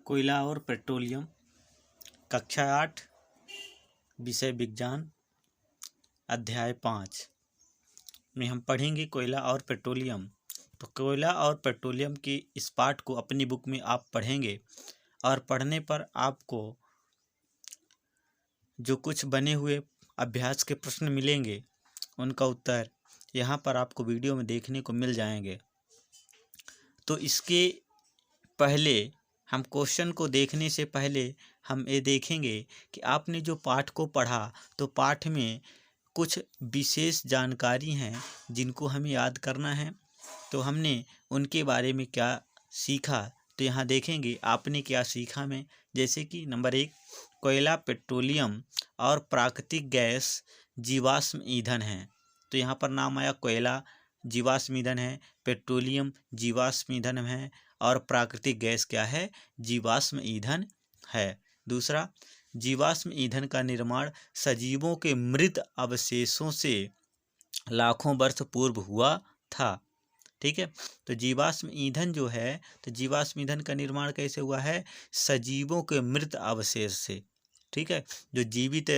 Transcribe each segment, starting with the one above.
कोयला और पेट्रोलियम, कक्षा 8, विषय विज्ञान, अध्याय 5 में हम पढ़ेंगे कोयला और पेट्रोलियम। तो कोयला और पेट्रोलियम की इस पाठ को अपनी बुक में आप पढ़ेंगे और पढ़ने पर आपको जो कुछ बने हुए अभ्यास के प्रश्न मिलेंगे उनका उत्तर यहाँ पर आपको वीडियो में देखने को मिल जाएंगे। तो इसके पहले हम क्वेश्चन को देखने से पहले हम ये देखेंगे कि आपने जो पाठ को पढ़ा तो पाठ में कुछ विशेष जानकारी हैं जिनको हमें याद करना है। तो हमने उनके बारे में क्या सीखा, तो यहाँ देखेंगे आपने क्या सीखा में। जैसे कि नंबर 1, कोयला, पेट्रोलियम और प्राकृतिक गैस जीवाश्म ईंधन हैं। तो यहाँ पर नाम आया कोयला जीवाश्म ईंधन है, पेट्रोलियम जीवाश्म ईंधन है और प्राकृतिक गैस क्या है, जीवाश्म ईंधन है। दूसरा, जीवाश्म ईंधन का निर्माण सजीवों के मृत अवशेषों से लाखों वर्ष पूर्व हुआ था। ठीक है, तो जीवाश्म ईंधन जो है, तो जीवाश्म ईंधन का निर्माण कैसे हुआ है, सजीवों के मृत अवशेष से। ठीक है, जो जीवित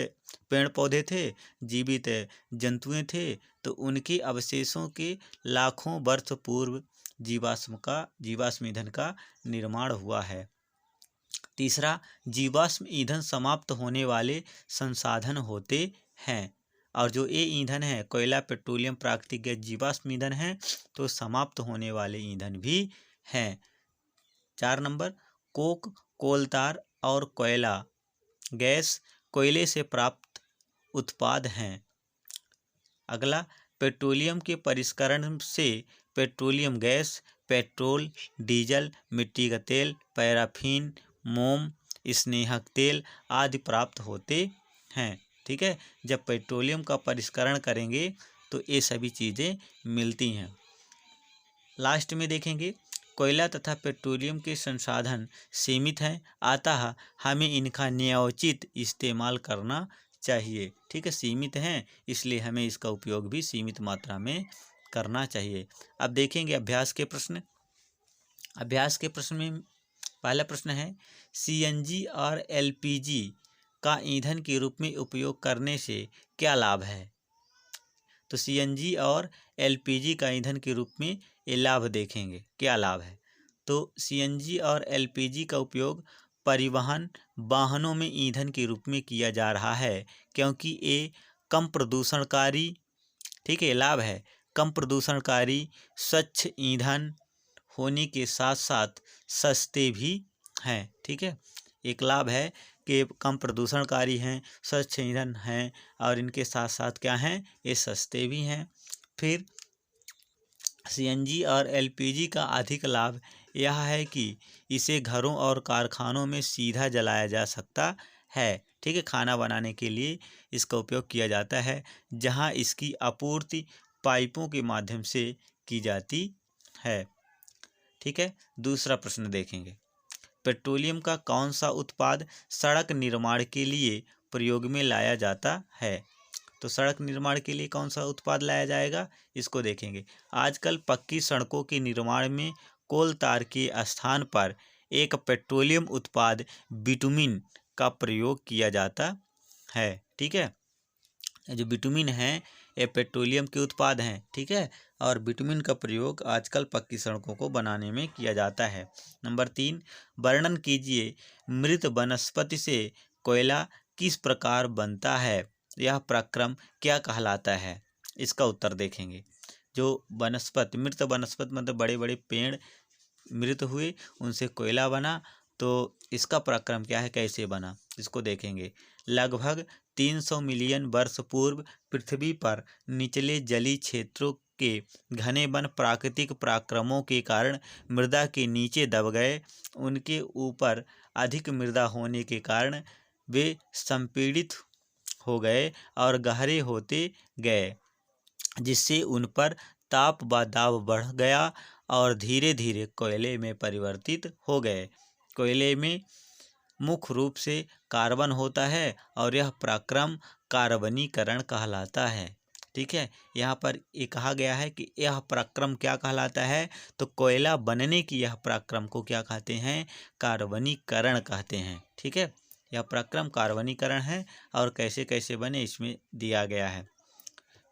पेड़ पौधे थे, जीवित जंतुएं थे, तो उनके अवशेषों के लाखों वर्ष पूर्व जीवाश्म ईंधन का निर्माण हुआ है। तीसरा, जीवाश्म ईंधन समाप्त होने वाले संसाधन होते हैं, और जो ये ईंधन है कोयला, पेट्रोलियम, प्राकृतिक गैस, जीवाश्म ईंधन है, तो समाप्त होने वाले ईंधन भी हैं। 4 नंबर, कोक, कोलतार और कोयला गैस कोयले से प्राप्त उत्पाद हैं। अगला, पेट्रोलियम के परिष्करण से पेट्रोलियम गैस, पेट्रोल, डीजल, मिट्टी का तेल, पैराफिन, मोम, स्नेहक तेल आदि प्राप्त होते हैं। ठीक है, जब पेट्रोलियम का परिष्करण करेंगे तो ये सभी चीज़ें मिलती हैं। लास्ट में देखेंगे, कोयला तथा पेट्रोलियम के संसाधन सीमित हैं, अतः हमें इनका न्यायोचित इस्तेमाल करना चाहिए। ठीक है, सीमित हैं इसलिए हमें इसका उपयोग भी सीमित मात्रा में करना चाहिए। अब देखेंगे अभ्यास के प्रश्न। अभ्यास के प्रश्न में पहला प्रश्न है, सीएनजी और एलपीजी का ईंधन के रूप में उपयोग करने से क्या लाभ है। तो सीएनजी और एलपीजी का ईंधन के रूप में ये लाभ देखेंगे, क्या लाभ है। तो सीएनजी और एलपीजी का उपयोग परिवहन वाहनों में ईंधन के रूप में किया जा रहा है, क्योंकि ये कम प्रदूषणकारी, ठीक है, लाभ है, कम प्रदूषणकारी, स्वच्छ ईंधन होने के साथ साथ सस्ते भी हैं। ठीक है, एक लाभ है कि कम प्रदूषणकारी हैं, स्वच्छ ईंधन हैं और इनके साथ साथ क्या हैं, ये सस्ते भी हैं। फिर सीएनजी और एलपीजी का अधिक लाभ यह है कि इसे घरों और कारखानों में सीधा जलाया जा सकता है। ठीक है, खाना बनाने के लिए इसका उपयोग किया जाता है, जहां इसकी आपूर्ति पाइपों के माध्यम से की जाती है। ठीक है, दूसरा प्रश्न देखेंगे, पेट्रोलियम का कौन सा उत्पाद सड़क निर्माण के लिए प्रयोग में लाया जाता है। तो सड़क निर्माण के लिए कौन सा उत्पाद लाया जाएगा, इसको देखेंगे। आजकल पक्की सड़कों के निर्माण में कोल तार के स्थान पर एक पेट्रोलियम उत्पाद बिटुमिन का प्रयोग किया जाता है। ठीक है, जो बिटुमिन है ये पेट्रोलियम के उत्पाद हैं। ठीक है, और बिटुमिन का प्रयोग आजकल पक्की सड़कों को बनाने में किया जाता है। नंबर 3, वर्णन कीजिए मृत वनस्पति से कोयला किस प्रकार बनता है, यह प्रक्रम क्या कहलाता है। इसका उत्तर देखेंगे। जो वनस्पति, मृत वनस्पति मतलब बड़े बड़े पेड़ मृत हुए, उनसे कोयला बना, तो इसका प्रक्रम क्या है, कैसे बना, इसको देखेंगे। लगभग 300 मिलियन वर्ष पूर्व पृथ्वी पर निचले जलीय क्षेत्रों के घने वन प्राकृतिक पराक्रमों के कारण मृदा के नीचे दब गए। उनके ऊपर अधिक मृदा होने के कारण वे संपीड़ित हो गए और गहरे होते गए, जिससे उन पर ताप व दाब बढ़ गया और धीरे धीरे कोयले में परिवर्तित हो गए। कोयले में मुख्य रूप से कार्बन होता है और यह प्रक्रम कार्बनीकरण कहलाता है। ठीक है। यहाँ पर ये कहा गया है कि यह पराक्रम क्या कहलाता है, तो कोयला बनने की यह पराक्रम को क्या कहते हैं, कार्बनीकरण कहते हैं। ठीक है, यह पराक्रम कार्बनीकरण है और कैसे कैसे बने इसमें दिया गया है।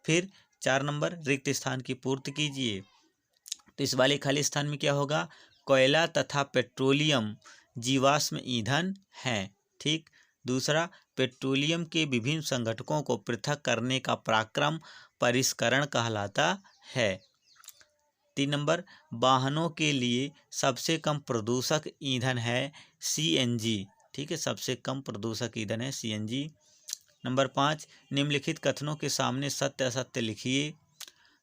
फिर 4 नंबर, रिक्त स्थान की पूर्ति कीजिए। तो इस वाले खाली स्थान में क्या होगा, कोयला तथा पेट्रोलियम जीवाश्म ईंधन है। ठीक। दूसरा, पेट्रोलियम के विभिन्न संघटकों को पृथक करने का पराक्रम परिष्करण कहलाता है। 3 नंबर, वाहनों के लिए सबसे कम प्रदूषक ईंधन है CNG। ठीक है, सबसे कम प्रदूषक ईंधन है CNG। नंबर 5, निम्नलिखित कथनों के सामने सत्य असत्य लिखिए।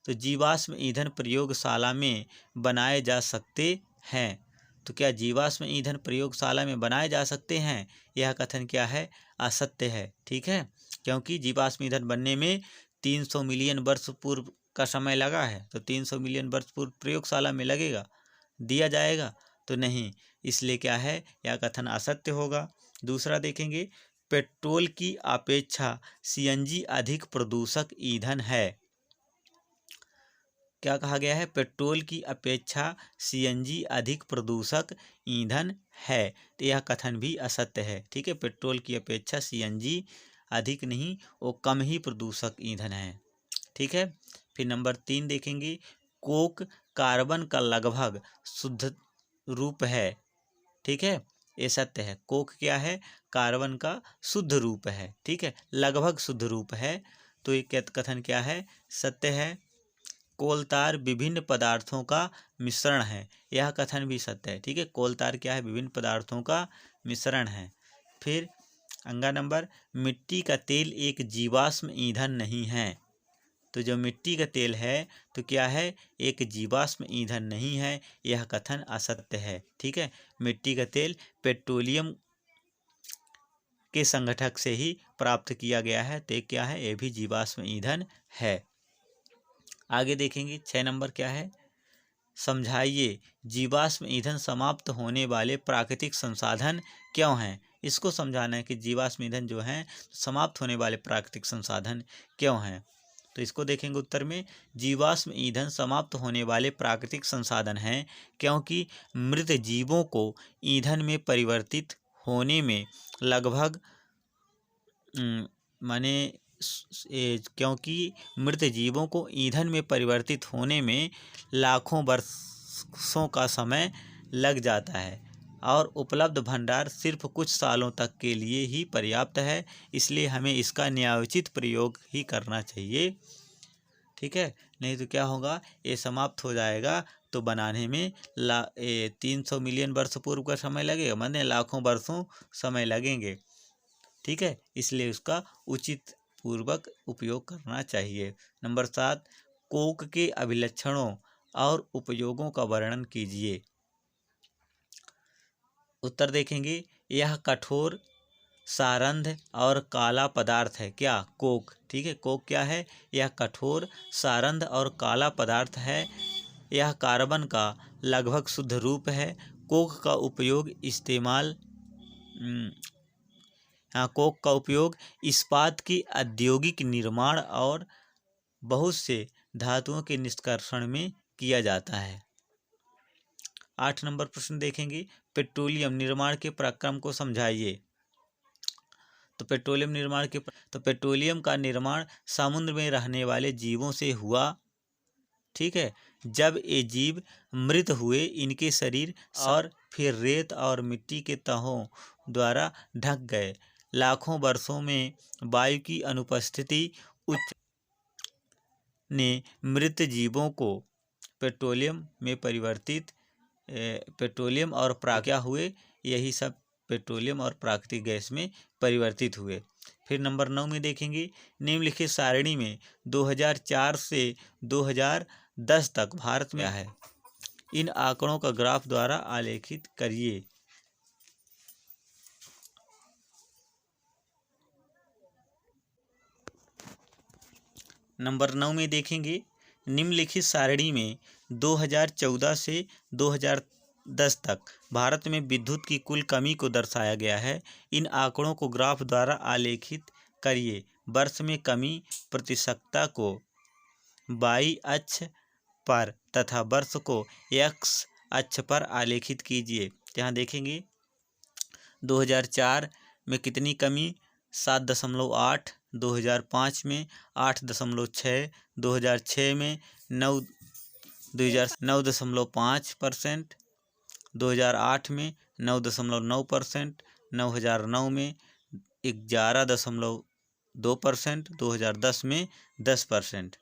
तो जीवाश्म ईंधन प्रयोगशाला में बनाए जा सकते हैं। तो क्या जीवाश्म ईंधन प्रयोगशाला में बनाए जा सकते हैं, यह कथन क्या है, असत्य है। ठीक है, क्योंकि जीवाश्म ईंधन बनने में 300 मिलियन वर्ष पूर्व का समय लगा है, तो 300 मिलियन वर्ष पूर्व प्रयोगशाला में लगेगा, दिया जाएगा तो नहीं, इसलिए क्या है, यह कथन असत्य होगा। दूसरा देखेंगे, पेट्रोल की अपेक्षा CNG अधिक प्रदूषक ईंधन है। क्या कहा गया है, पेट्रोल की अपेक्षा CNG अधिक प्रदूषक ईंधन है, तो यह कथन भी असत्य है। ठीक है, पेट्रोल की अपेक्षा CNG अधिक नहीं, वो कम ही प्रदूषक ईंधन है। ठीक है। फिर नंबर 3 देखेंगे, कोक कार्बन का लगभग शुद्ध रूप है। ठीक है, ये सत्य है। कोक क्या है, कार्बन का शुद्ध रूप है। ठीक है, लगभग शुद्ध रूप है, तो ये कथन क्या है, सत्य है। कोलतार विभिन्न पदार्थों का मिश्रण है, यह कथन भी सत्य है। ठीक है, कोलतार क्या है, विभिन्न पदार्थों का मिश्रण है। फिर अगला नंबर, मिट्टी का तेल एक जीवाश्म ईंधन नहीं है। तो जो मिट्टी का तेल है तो क्या है, एक जीवाश्म ईंधन नहीं है, यह कथन असत्य है। ठीक है, मिट्टी का तेल पेट्रोलियम के संगठक से ही प्राप्त किया गया है, तो क्या है, यह भी जीवाश्म ईंधन है। आगे देखेंगे 6 नंबर क्या है, समझाइए जीवाश्म ईंधन समाप्त होने वाले प्राकृतिक संसाधन क्यों हैं। इसको समझाना है कि जीवाश्म ईंधन जो हैं समाप्त होने वाले प्राकृतिक संसाधन क्यों हैं। तो इसको देखेंगे उत्तर में, जीवाश्म ईंधन समाप्त होने वाले प्राकृतिक संसाधन हैं क्योंकि मृत जीवों को ईंधन में परिवर्तित होने में लगभग क्योंकि मृत जीवों को ईंधन में परिवर्तित होने में लाखों वर्षों का समय लग जाता है और उपलब्ध भंडार सिर्फ कुछ सालों तक के लिए ही पर्याप्त है, इसलिए हमें इसका न्यायोचित प्रयोग ही करना चाहिए। ठीक है, नहीं तो क्या होगा, ये समाप्त हो जाएगा तो बनाने में 300 मिलियन वर्ष पूर्व का समय लगेगा, माने लाखों वर्षों समय लगेंगे। ठीक है, इसलिए उसका उचित पूर्वक उपयोग करना चाहिए। नंबर 7, कोक के अभिलक्षणों और उपयोगों का वर्णन कीजिए। उत्तर देखेंगे, यह कठोर सारंध और काला पदार्थ है। क्या, कोक। ठीक है, कोक क्या है, यह कठोर सारंध और काला पदार्थ है। यह कार्बन का लगभग शुद्ध रूप है। कोक का उपयोग कोक का उपयोग इस्पात के औद्योगिक निर्माण और बहुत से धातुओं के निष्कर्षण में किया जाता है। 8 नंबर प्रश्न देखेंगे, पेट्रोलियम निर्माण के प्रक्रम को समझाइए। तो पेट्रोलियम का निर्माण समुद्र में रहने वाले जीवों से हुआ। ठीक है, जब ये जीव मृत हुए, इनके शरीर और फिर रेत और मिट्टी के तहों द्वारा ढक गए। लाखों वर्षों में वायु की अनुपस्थिति उच्च ने मृत जीवों को पेट्रोलियम और क्या हुए, यही सब पेट्रोलियम और प्राकृतिक गैस में परिवर्तित हुए। फिर नंबर 9 में देखेंगे, निम्नलिखित सारणी में 2004 से 2010 तक भारत में है, इन आंकड़ों का ग्राफ द्वारा आलेखित करिए। नंबर 9 में देखेंगे, निम्नलिखित सारणी में 2014 से 2010 तक भारत में विद्युत की कुल कमी को दर्शाया गया है। इन आंकड़ों को ग्राफ द्वारा आलेखित करिए। वर्ष में कमी प्रतिशतता को वाई अक्ष पर तथा वर्ष को एक्स अक्ष पर आलेखित कीजिए। यहाँ देखेंगे 2004 में कितनी कमी 7.8, 2005 में 8.6, 2006 में 9.5%, 2008 में 9.9%, 2009 में 11.2%, 2010 में 10%।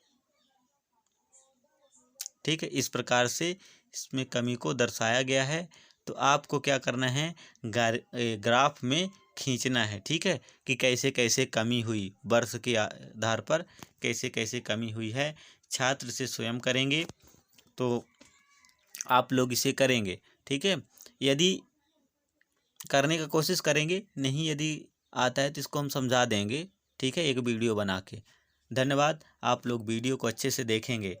ठीक है, इस प्रकार से इसमें कमी को दर्शाया गया है। तो आपको क्या करना है, ग्राफ में खींचना है। ठीक है, कि कैसे कैसे कमी हुई, वर्ष के आधार पर कैसे कैसे कमी हुई है। छात्र से स्वयं करेंगे तो आप लोग इसे करेंगे। ठीक है, यदि करने का कोशिश करेंगे, नहीं यदि आता है तो इसको हम समझा देंगे। ठीक है, एक वीडियो बना के। धन्यवाद, आप लोग वीडियो को अच्छे से देखेंगे।